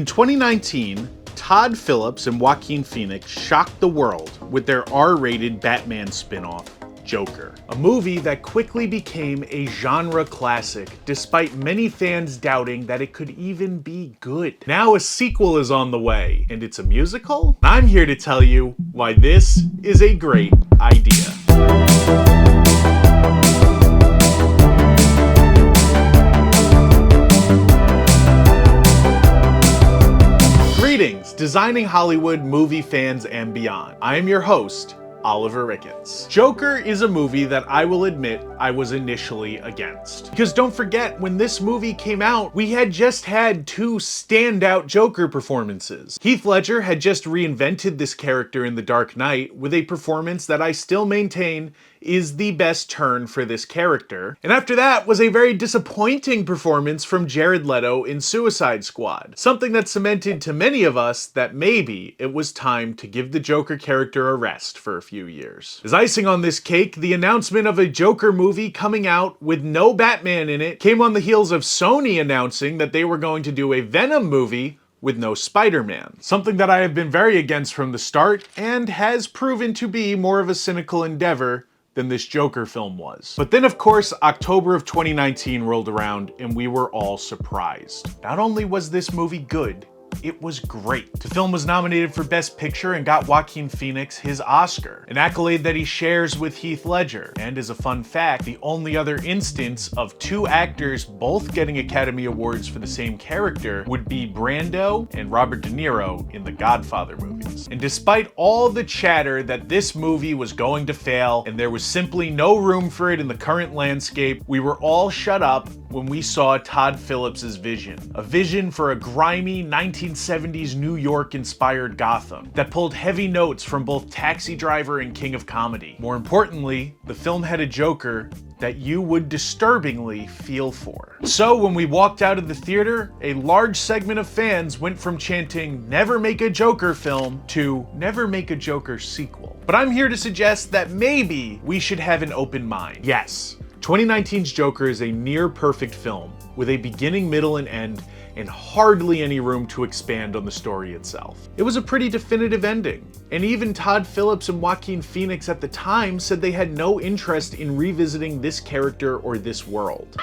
In 2019, Todd Phillips and Joaquin Phoenix shocked the world with their R-rated Batman spin-off, Joker, a movie that quickly became a genre classic despite many fans doubting that it could even be good. Now a sequel is on the way, and it's a musical? I'm here to tell you why this is a great idea. Greetings, Designing Hollywood movie fans and beyond. I am your host, Oliver Ricketts. Joker is a movie that I will admit I was initially against. Because don't forget, when this movie came out, we had just had two standout Joker performances. Heath Ledger had just reinvented this character in The Dark Knight with a performance that I still maintain is the best turn for this character. And after that was a very disappointing performance from Jared Leto in Suicide Squad. Something that cemented to many of us that maybe it was time to give the Joker character a rest for a few years. As icing on this cake, the announcement of a Joker movie coming out with no Batman in it came on the heels of Sony announcing that they were going to do a Venom movie with no Spider-Man. Something that I have been very against from the start and has proven to be more of a cynical endeavor than this Joker film was. But then of course, October of 2019 rolled around and we were all surprised. Not only was this movie good, it was great. The film was nominated for Best Picture and got Joaquin Phoenix his Oscar, an accolade that he shares with Heath Ledger. And as a fun fact, the only other instance of two actors both getting Academy Awards for the same character would be Brando and Robert De Niro in the Godfather movies. And despite all the chatter that this movie was going to fail and there was simply no room for it in the current landscape, we were all shut up when we saw Todd Phillips' vision. A vision for a grimy 1970s New York inspired Gotham that pulled heavy notes from both Taxi Driver and King of Comedy. More importantly, the film had a Joker that you would disturbingly feel for. So when we walked out of the theater, a large segment of fans went from chanting "Never make a Joker film" to "Never make a Joker sequel." But I'm here to suggest that maybe we should have an open mind. Yes, 2019's Joker is a near perfect film with a beginning, middle, and end, and hardly any room to expand on the story itself. It was a pretty definitive ending, and even Todd Phillips and Joaquin Phoenix at the time said they had no interest in revisiting this character or this world.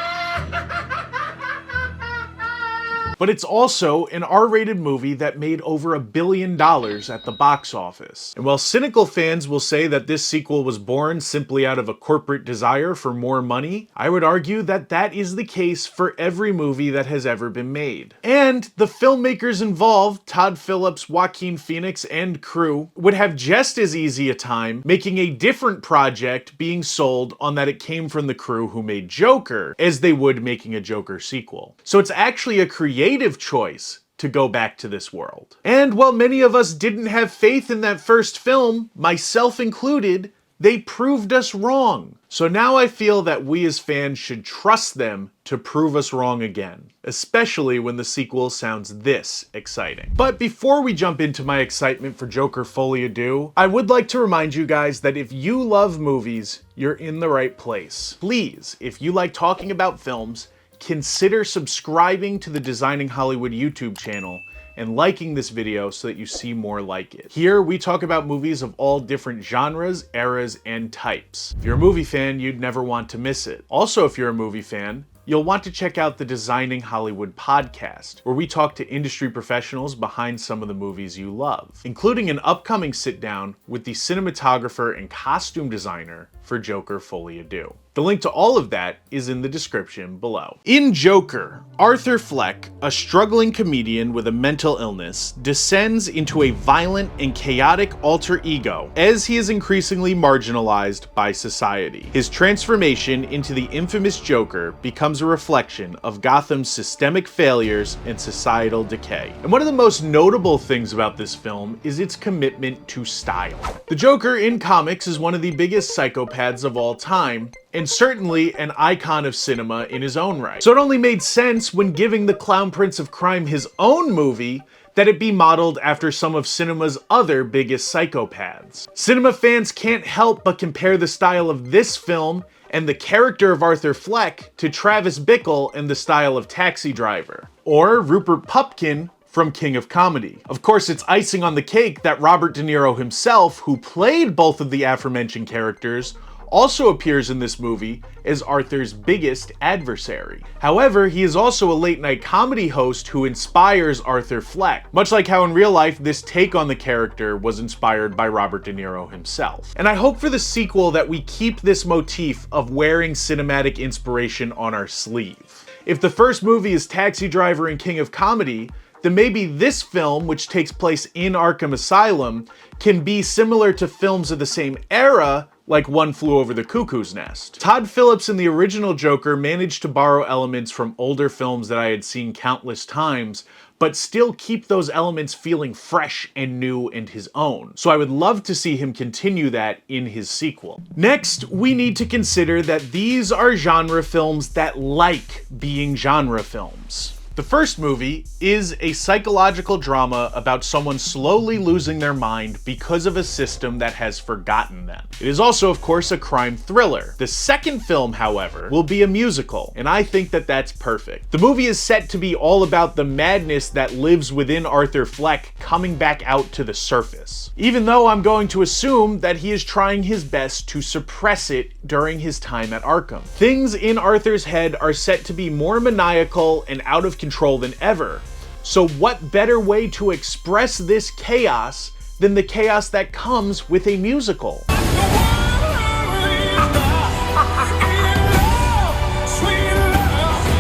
But it's also an R-rated movie that made over $1 billion at the box office. And while cynical fans will say that this sequel was born simply out of a corporate desire for more money, I would argue that that is the case for every movie that has ever been made. And the filmmakers involved, Todd Phillips, Joaquin Phoenix, and crew, would have just as easy a time making a different project being sold on that it came from the crew who made Joker as they would making a Joker sequel. So it's actually a creative choice to go back to this world. And while many of us didn't have faith in that first film, myself included, they proved us wrong. So now I feel that we as fans should trust them to prove us wrong again, especially when the sequel sounds this exciting. But before we jump into my excitement for Joker Folie à Deux, I would like to remind you guys that if you love movies, you're in the right place. Please, if you like talking about films, consider subscribing to the Designing Hollywood YouTube channel and liking this video so that you see more like it. Here, we talk about movies of all different genres, eras, and types. If you're a movie fan, you'd never want to miss it. Also, if you're a movie fan, you'll want to check out the Designing Hollywood podcast, where we talk to industry professionals behind some of the movies you love, including an upcoming sit-down with the cinematographer and costume designer for Joker Folie à Deux. The link to all of that is in the description below. In Joker, Arthur Fleck, a struggling comedian with a mental illness, descends into a violent and chaotic alter ego as he is increasingly marginalized by society. His transformation into the infamous Joker becomes a reflection of Gotham's systemic failures and societal decay. And one of the most notable things about this film is its commitment to style. The Joker in comics is one of the biggest psychopaths of all time, and certainly an icon of cinema in his own right. So it only made sense when giving the Clown Prince of Crime his own movie that it be modeled after some of cinema's other biggest psychopaths. Cinema fans can't help but compare the style of this film and the character of Arthur Fleck to Travis Bickle and the style of Taxi Driver, or Rupert Pupkin from King of Comedy. Of course, it's icing on the cake that Robert De Niro himself, who played both of the aforementioned characters, also appears in this movie as Arthur's biggest adversary. However, he is also a late-night comedy host who inspires Arthur Fleck, much like how in real life this take on the character was inspired by Robert De Niro himself. And I hope for the sequel that we keep this motif of wearing cinematic inspiration on our sleeve. If the first movie is Taxi Driver and King of Comedy, then maybe this film, which takes place in Arkham Asylum, can be similar to films of the same era, like One Flew Over the Cuckoo's Nest. Todd Phillips in the original Joker managed to borrow elements from older films that I had seen countless times, but still keep those elements feeling fresh and new and his own. So I would love to see him continue that in his sequel. Next, we need to consider that these are genre films that like being genre films. The first movie is a psychological drama about someone slowly losing their mind because of a system that has forgotten them. It is also, of course, a crime thriller. The second film, however, will be a musical, and I think that that's perfect. The movie is set to be all about the madness that lives within Arthur Fleck coming back out to the surface, even though I'm going to assume that he is trying his best to suppress it during his time at Arkham. Things in Arthur's head are set to be more maniacal and out of control than ever. So what better way to express this chaos than the chaos that comes with a musical?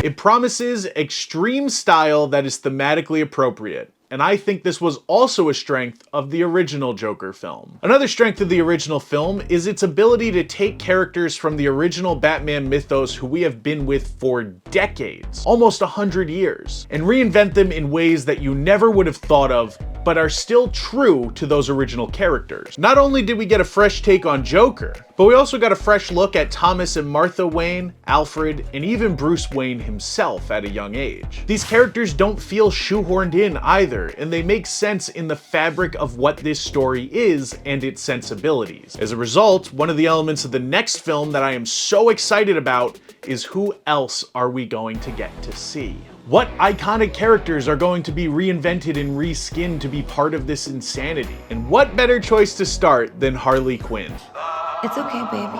It promises extreme style that is thematically appropriate, and I think this was also a strength of the original Joker film. Another strength of the original film is its ability to take characters from the original Batman mythos who we have been with for decades, almost 100 years, and reinvent them in ways that you never would have thought of, but are still true to those original characters. Not only did we get a fresh take on Joker, but we also got a fresh look at Thomas and Martha Wayne, Alfred, and even Bruce Wayne himself at a young age. These characters don't feel shoehorned in either, and they make sense in the fabric of what this story is and its sensibilities. As a result, one of the elements of the next film that I am so excited about is who else are we going to get to see? What iconic characters are going to be reinvented and reskinned to be part of this insanity? And what better choice to start than Harley Quinn? It's okay, baby.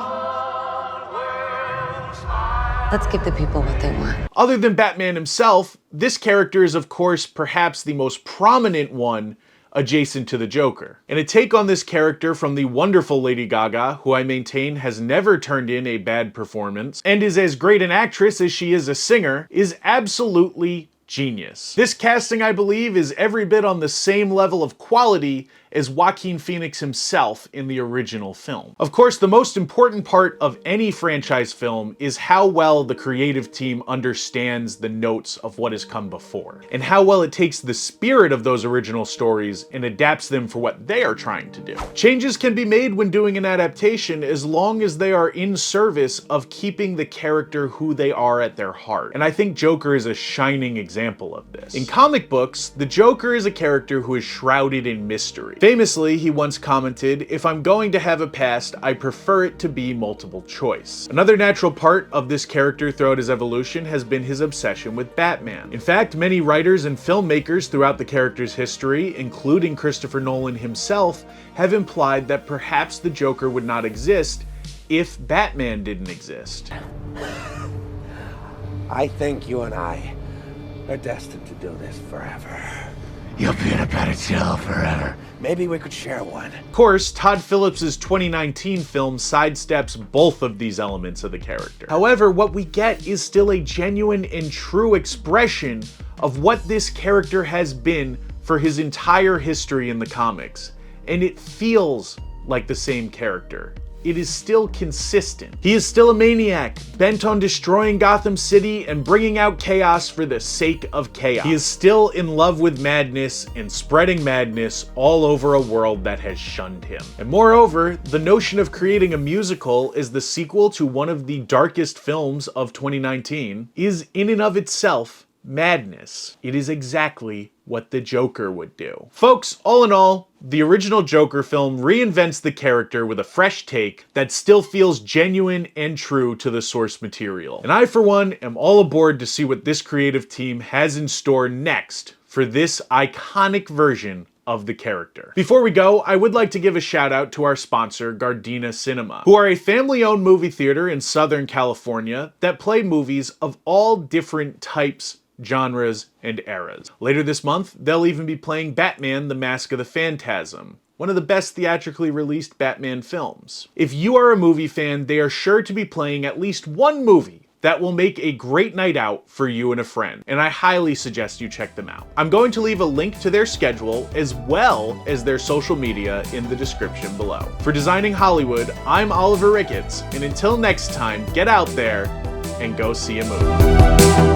Let's give the people what they want. Other than Batman himself, this character is of course perhaps the most prominent one adjacent to the Joker. And a take on this character from the wonderful Lady Gaga, who I maintain has never turned in a bad performance, and is as great an actress as she is a singer, is absolutely genius. This casting, I believe, is every bit on the same level of quality as Joaquin Phoenix himself in the original film. Of course, the most important part of any franchise film is how well the creative team understands the notes of what has come before, and how well it takes the spirit of those original stories and adapts them for what they are trying to do. Changes can be made when doing an adaptation as long as they are in service of keeping the character who they are at their heart. And I think Joker is a shining example of this. In comic books, the Joker is a character who is shrouded in mystery. Famously, he once commented, "If I'm going to have a past, I prefer it to be multiple choice." Another natural part of this character throughout his evolution has been his obsession with Batman. In fact, many writers and filmmakers throughout the character's history, including Christopher Nolan himself, have implied that perhaps the Joker would not exist if Batman didn't exist. I think you and I are destined to do this forever. You'll be in a better jail forever. Maybe we could share one. Of course, Todd Phillips' 2019 film sidesteps both of these elements of the character. However, what we get is still a genuine and true expression of what this character has been for his entire history in the comics, and it feels like the same character. It is still consistent. He is still a maniac, bent on destroying Gotham City and bringing out chaos for the sake of chaos. He is still in love with madness and spreading madness all over a world that has shunned him. And moreover, the notion of creating a musical as the sequel to one of the darkest films of 2019 is in and of itself madness. It is exactly what the Joker would do. Folks, all in all, the original Joker film reinvents the character with a fresh take that still feels genuine and true to the source material. And I, for one, am all aboard to see what this creative team has in store next for this iconic version of the character. Before we go, I would like to give a shout out to our sponsor, Gardena Cinema, who are a family-owned movie theater in Southern California that play movies of all different types, genres, and eras. Later this month, they'll even be playing Batman: The Mask of the Phantasm, one of the best theatrically released Batman films. If you are a movie fan, they are sure to be playing at least one movie that will make a great night out for you and a friend, and I highly suggest you check them out. I'm going to leave a link to their schedule as well as their social media in the description below. For Designing Hollywood, I'm Oliver Ricketts, and until next time, get out there and go see a movie.